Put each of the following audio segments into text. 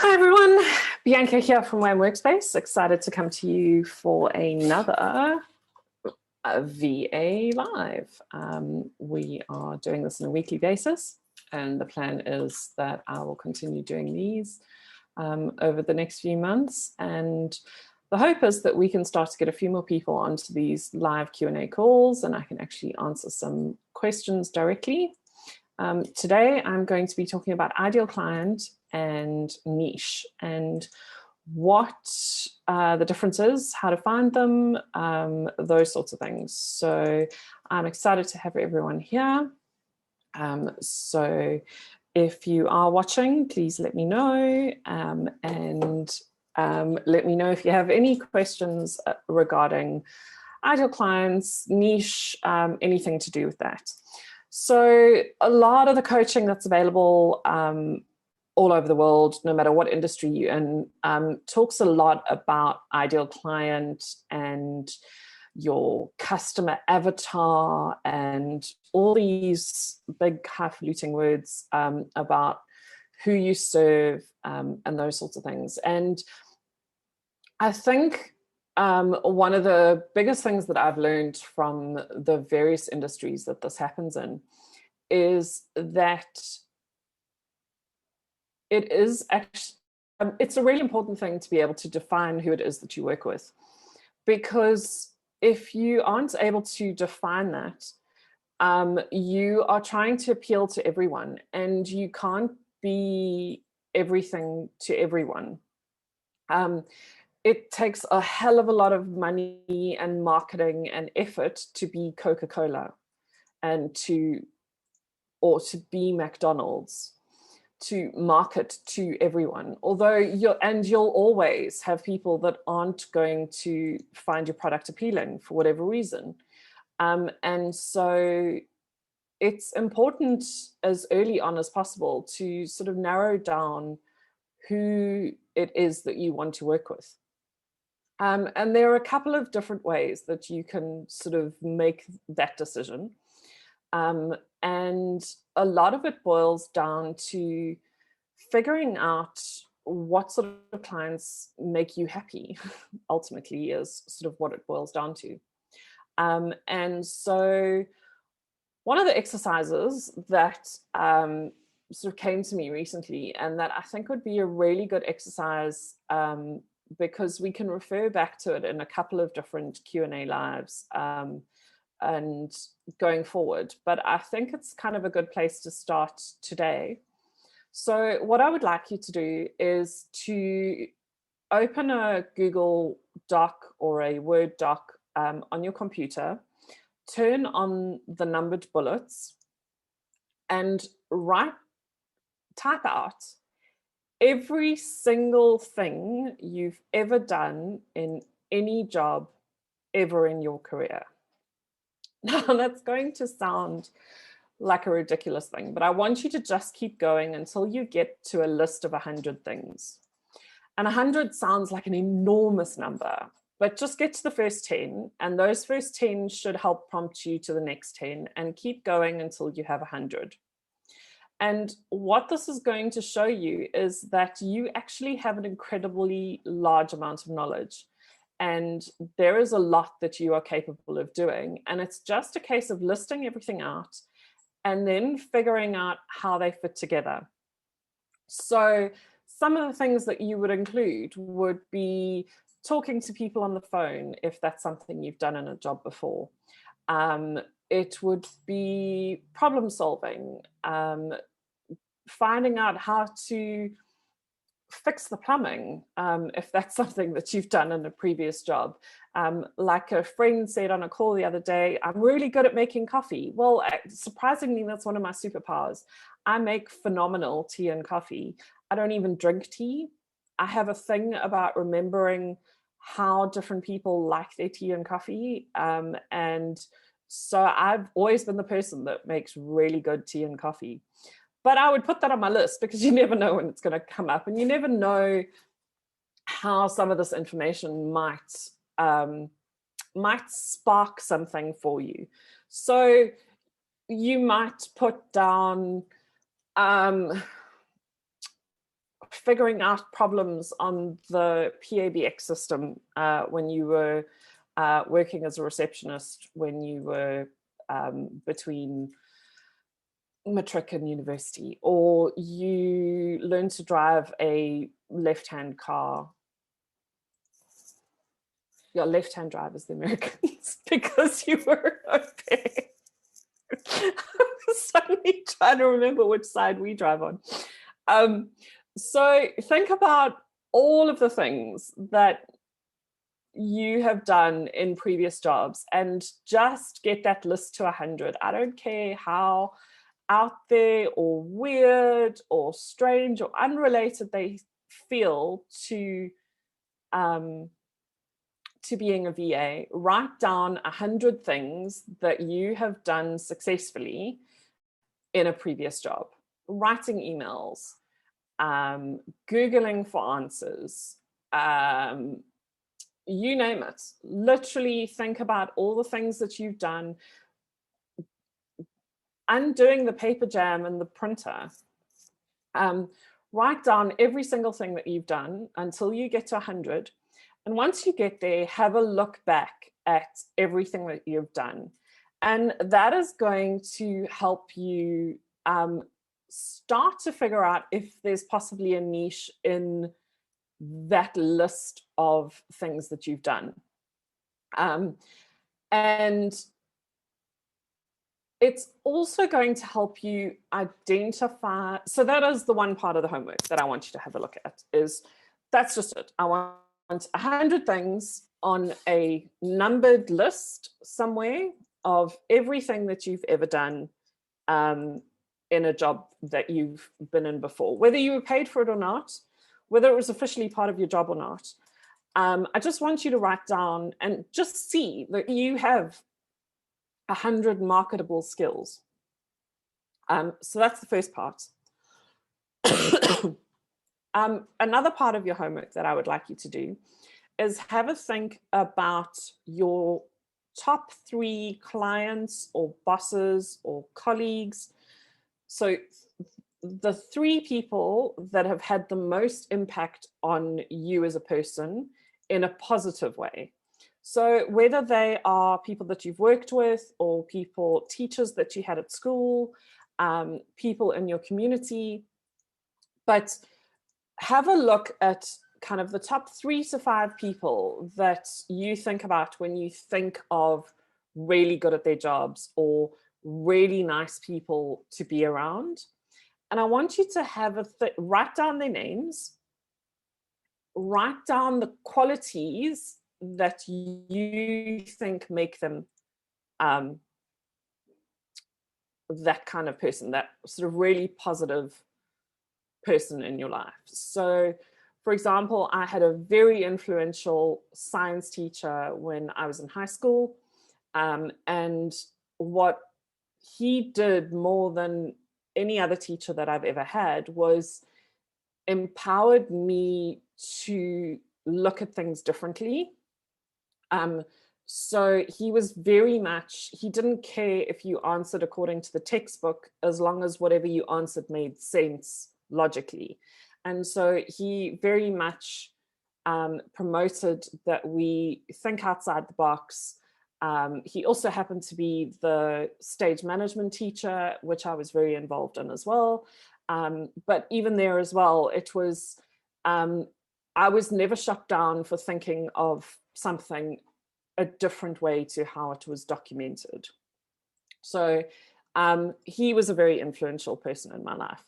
Hi everyone, Bianca here from WAM Workspace. Excited to come to you for another VA Live. We are doing this on a weekly basis, and the plan is that I will continue doing these over the next few months. And the hope is that we can start to get a few more people onto these live Q&A calls, and I can actually answer some questions directly. Today, I'm going to be talking about ideal client and niche and what the difference is, how to find them, those sorts of things. So I'm excited to have everyone here. So if you are watching, please let me know, and let me know if you have any questions regarding ideal clients, niche, anything to do with that. So a lot of the coaching that's available all over the world, no matter what industry you're in, talks a lot about ideal client and your customer avatar and all these big highfalutin words about who you serve and those sorts of things. And I think one of the biggest things that I've learned from the various industries that this happens in is that it is actually, it's a really important thing to be able to define who it is that you work with. Because if you aren't able to define that, you are trying to appeal to everyone, and you can't be everything to everyone. It takes a hell of a lot of money and marketing and effort to be Coca-Cola and to be McDonald's, to market to everyone. Although you'll always have people that aren't going to find your product appealing for whatever reason. And so it's important as early on as possible to sort of narrow down who it is that you want to work with. And there are a couple of different ways that you can sort of make that decision. And a lot of it boils down to figuring out what sort of clients make you happy, ultimately, is sort of what it boils down to. And so one of the exercises that sort of came to me recently, and that I think would be a really good exercise, because we can refer back to it in a couple of different Q&A lives and going forward. But I think it's kind of a good place to start today. So what I would like you to do is to open a Google Doc or a Word doc on your computer, turn on the numbered bullets, and type out every single thing you've ever done in any job ever in your career. Now, that's going to sound like a ridiculous thing, but I want you to just keep going until you get to a list of 100 things. And 100 sounds like an enormous number, but just get to the first 10, and those first 10 should help prompt you to the next 10, and keep going until you have 100. And what this is going to show you is that you actually have an incredibly large amount of knowledge, and there is a lot that you are capable of doing. And it's just a case of listing everything out and then figuring out how they fit together. So some of the things that you would include would be talking to people on the phone, if that's something you've done in a job before. It would be problem solving, finding out how to fix the plumbing, if that's something that you've done in a previous job. Like a friend said on a call the other day, I'm really good at making coffee. Well, surprisingly, that's one of my superpowers. I make phenomenal tea and coffee. I don't even drink tea. I have a thing about remembering how different people like their tea and coffee. And so I've always been the person that makes really good tea and coffee. But I would put that on my list, because you never know when it's going to come up, and you never know how some of this information might spark something for you. So you might put down figuring out problems on the PABX system when you were working as a receptionist, when you were between matric and university, or you learned to drive a left-hand car. Yeah, left-hand drivers, the Americans, because you were au pair. I was suddenly trying to remember which side we drive on. So think about all of the things that you have done in previous jobs and just get that list to 100. I don't care how out there or weird or strange or unrelated they feel to being a VA. Write down 100 things that you have done successfully in a previous job. Writing emails, Googling for answers, you name it. Literally think about all the things that you've done, undoing the paper jam and the printer. Write down every single thing that you've done until you get to 100. And once you get there, have a look back at everything that you've done. And that is going to help you start to figure out if there's possibly a niche in that list of things that you've done. And it's also going to help you identify. So that is the one part of the homework that I want you to have a look at, is that's just it. I want 100 things on a numbered list somewhere of everything that you've ever done in a job that you've been in before, whether you were paid for it or not, whether it was officially part of your job or not. I just want you to write down and just see that you have 100 marketable skills. So that's the first part. Another part of your homework that I would like you to do is have a think about your top 3 clients or bosses or colleagues. So the 3 people that have had the most impact on you as a person in a positive way. So whether they are people that you've worked with, or teachers that you had at school, people in your community, but have a look at kind of the top 3 to 5 people that you think about when you think of really good at their jobs or really nice people to be around. And I want you to have write down their names, write down the qualities that you think make them that kind of person, that sort of really positive person in your life. So, for example, I had a very influential science teacher when I was in high school. And what he did more than any other teacher that I've ever had was empowered me to look at things differently. So he was very much, he didn't care if you answered according to the textbook, as long as whatever you answered made sense logically. And so he very much promoted that we think outside the box. He also happened to be the stage management teacher, which I was very involved in as well. But even there as well, it was, I was never shut down for thinking of something a different way to how it was documented. So he was a very influential person in my life.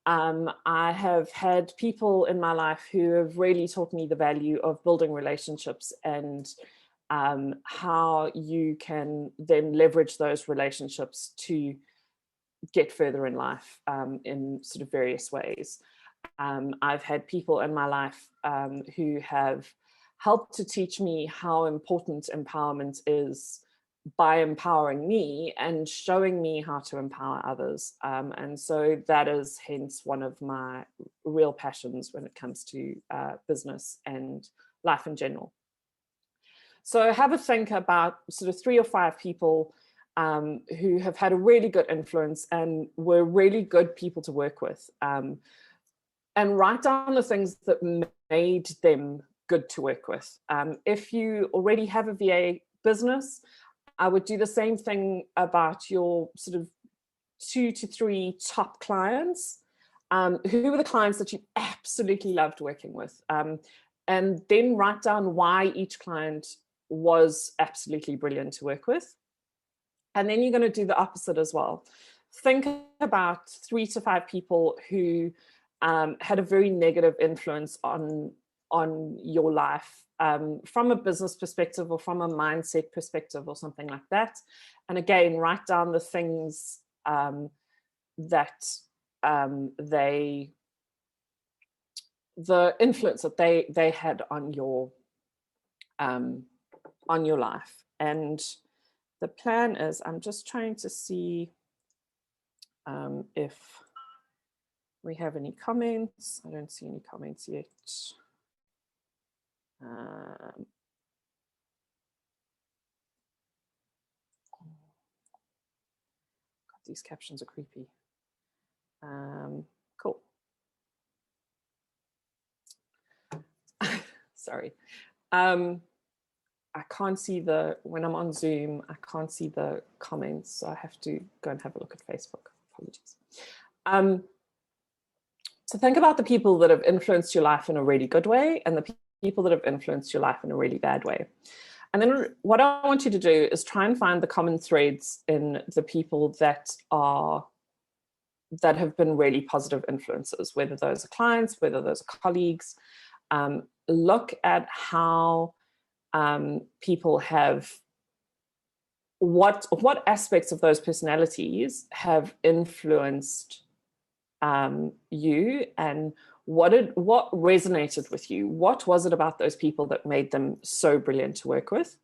I have had people in my life who have really taught me the value of building relationships and how you can then leverage those relationships to get further in life in sort of various ways. I've had people in my life who have helped to teach me how important empowerment is by empowering me and showing me how to empower others. And so that is hence one of my real passions when it comes to business and life in general. So have a think about sort of 3 or 5 people who have had a really good influence and were really good people to work with. and write down the things that made them good to work with. If you already have a VA business, I would do the same thing about your sort of 2 to 3 top clients. Who were the clients that you absolutely loved working with? And then write down why each client was absolutely brilliant to work with. And then you're going to do the opposite as well. Think about 3 to 5 people who had a very negative influence on your life, from a business perspective or from a mindset perspective or something like that. And again, write down the things that the influence that they had on your life. And the plan is, I'm just trying to see if we have any comments. I don't see any comments yet. God, these captions are creepy. Cool. Sorry. I can't see when I'm on Zoom, I can't see the comments, so I have to go and have a look at Facebook. Apologies. So think about the people that have influenced your life in a really good way and the people that have influenced your life in a really bad way. And then what I want you to do is try and find the common threads in the people that have been really positive influences, whether those are clients, whether those are colleagues. Look at how people have, what aspects of those personalities have influenced you, and what resonated with you. What was it about those people that made them so brilliant to work with?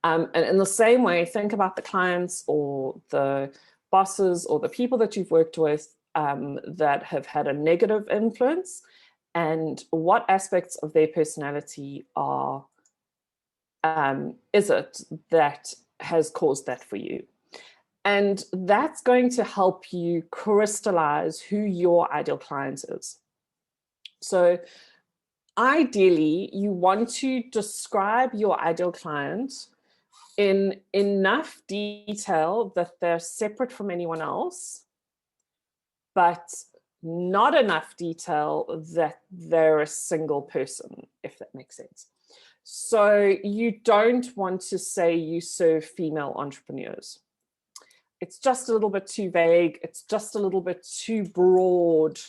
And in the same way, think about the clients or the bosses or the people that you've worked with that have had a negative influence, and what aspects of their personality is it that has caused that for you. And that's going to help you crystallize who your ideal client is. So ideally, you want to describe your ideal client in enough detail that they're separate from anyone else, but not enough detail that they're a single person, if that makes sense. So you don't want to say you serve female entrepreneurs. It's just a little bit too vague. It's just a little bit too broad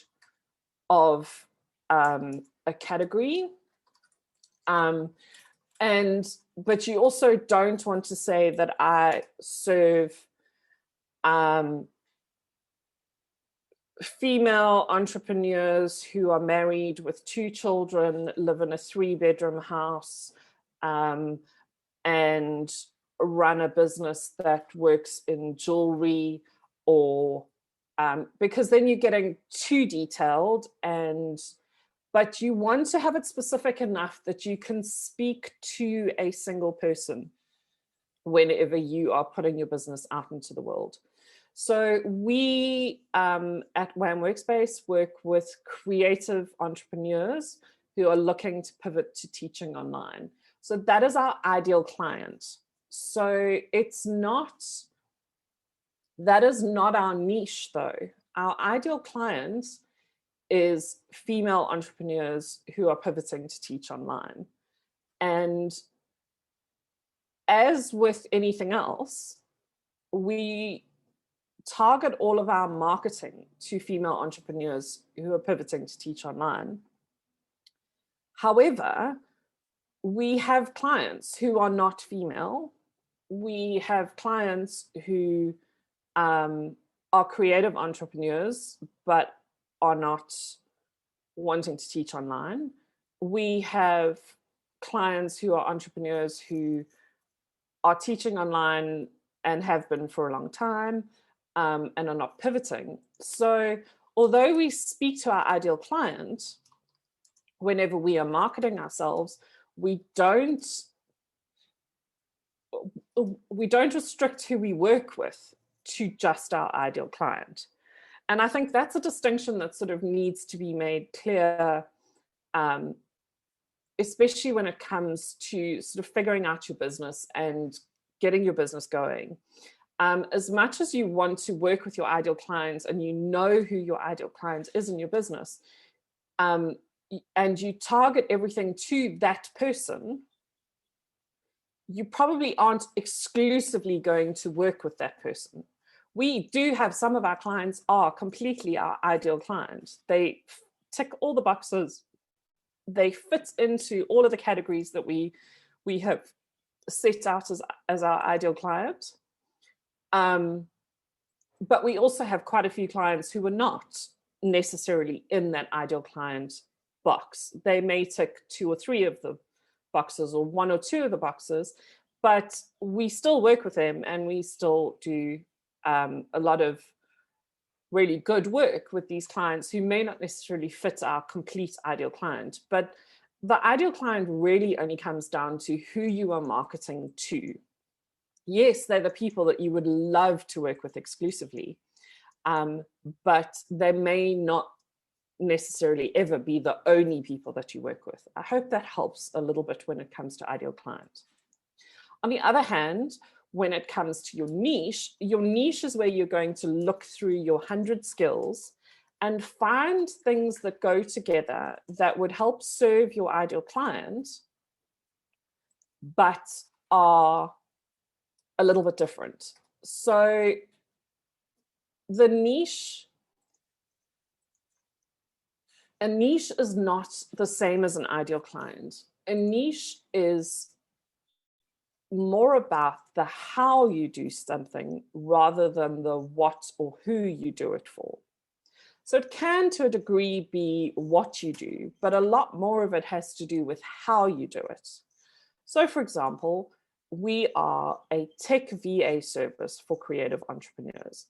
of a category. But you also don't want to say that I serve female entrepreneurs who are married with 2 children, live in a 3-bedroom house, and run a business that works in jewelry, or because then you're getting too detailed. But you want to have it specific enough that you can speak to a single person whenever you are putting your business out into the world. So we at WAM Workspace work with creative entrepreneurs who are looking to pivot to teaching online. So that is our ideal client. So that is not our niche though. Our ideal client is female entrepreneurs who are pivoting to teach online. And as with anything else, we target all of our marketing to female entrepreneurs who are pivoting to teach online. However, we have clients who are not female. We have clients who are creative entrepreneurs, but are not wanting to teach online. We have clients who are entrepreneurs who are teaching online and have been for a long time, and are not pivoting. So although we speak to our ideal client whenever we are marketing ourselves, we don't restrict who we work with to just our ideal client. And I think that's a distinction that sort of needs to be made clear, especially when it comes to sort of figuring out your business and getting your business going. As much as you want to work with your ideal clients and you know who your ideal client is in your business, and you target everything to that person, you probably aren't exclusively going to work with that person. We do have some of our clients are completely our ideal client. They tick all the boxes. They fit into all of the categories that we have set out as our ideal client. But we also have quite a few clients who are not necessarily in that ideal client box. They may tick 2 or 3 of the boxes or 1 or 2 of the boxes, but we still work with them and we still do a lot of really good work with these clients who may not necessarily fit our complete ideal client. But the ideal client really only comes down to who you are marketing to. Yes, they're the people that you would love to work with exclusively, but they may not necessarily ever be the only people that you work with. I hope that helps a little bit when it comes to ideal client. On the other hand, when it comes to your niche is where you're going to look through your 100 skills and find things that go together that would help serve your ideal client, but are a little bit different. So a niche is not the same as an ideal client. A niche is more about the how you do something rather than the what or who you do it for. So it can, to a degree, be what you do, but a lot more of it has to do with how you do it. So, for example, we are a tech VA service for creative entrepreneurs.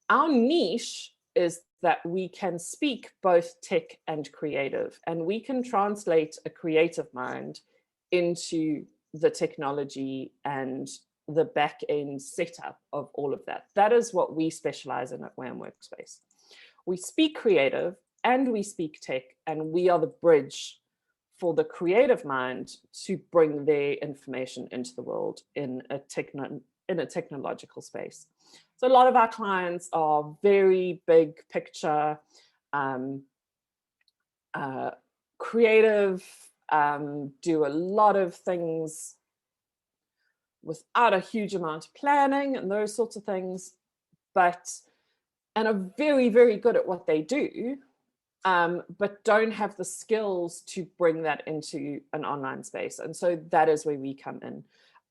Our niche is that we can speak both tech and creative, and we can translate a creative mind into the technology and the back end setup of all of that. That is what we specialize in at WAM Workspace. We speak creative and we speak tech, and we are the bridge for the creative mind to bring their information into the world in a technological space. So a lot of our clients are very big picture, creative, do a lot of things without a huge amount of planning and those sorts of things, and are very, very good at what they do, but don't have the skills to bring that into an online space. And so that is where we come in.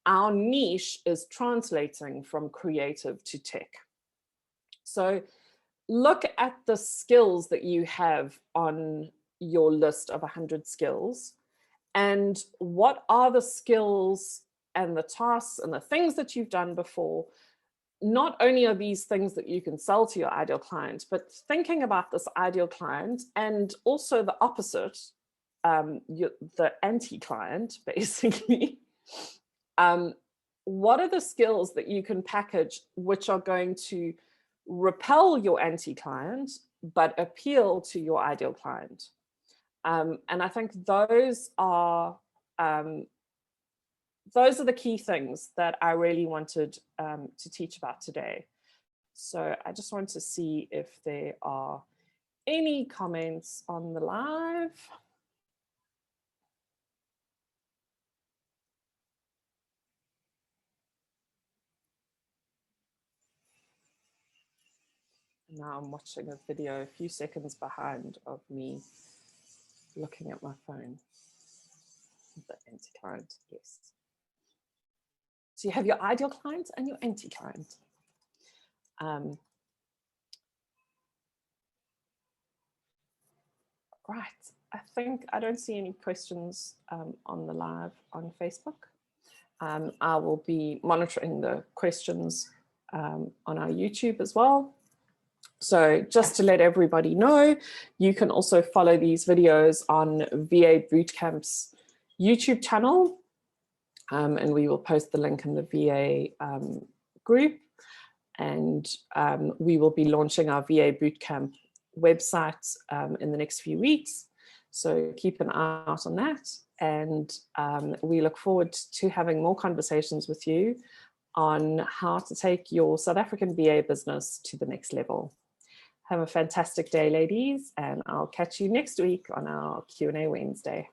Our niche is translating from creative to tech. So look at the skills that you have on your list of 100 skills, and what are the skills and the tasks and the things that you've done before. Not only are these things that you can sell to your ideal client, but thinking about this ideal client and also the opposite, the anti-client, basically. What are the skills that you can package which are going to repel your anti-client but appeal to your ideal client? And I think those are the key things that I really wanted to teach about today. So I just want to see if there are any comments on the live. Now I'm watching a video a few seconds behind of me looking at my phone. The anti-client, yes. So you have your ideal client and your anti-client. Right, I think I don't see any questions on the live on Facebook. I will be monitoring the questions on our YouTube as well. So just to let everybody know, you can also follow these videos on VA Bootcamp's YouTube channel, and we will post the link in the VA group. And we will be launching our VA Bootcamp website in the next few weeks. So keep an eye out on that. And we look forward to having more conversations with you on how to take your South African VA business to the next level. Have a fantastic day, ladies, and I'll catch you next week on our Q&A Wednesday.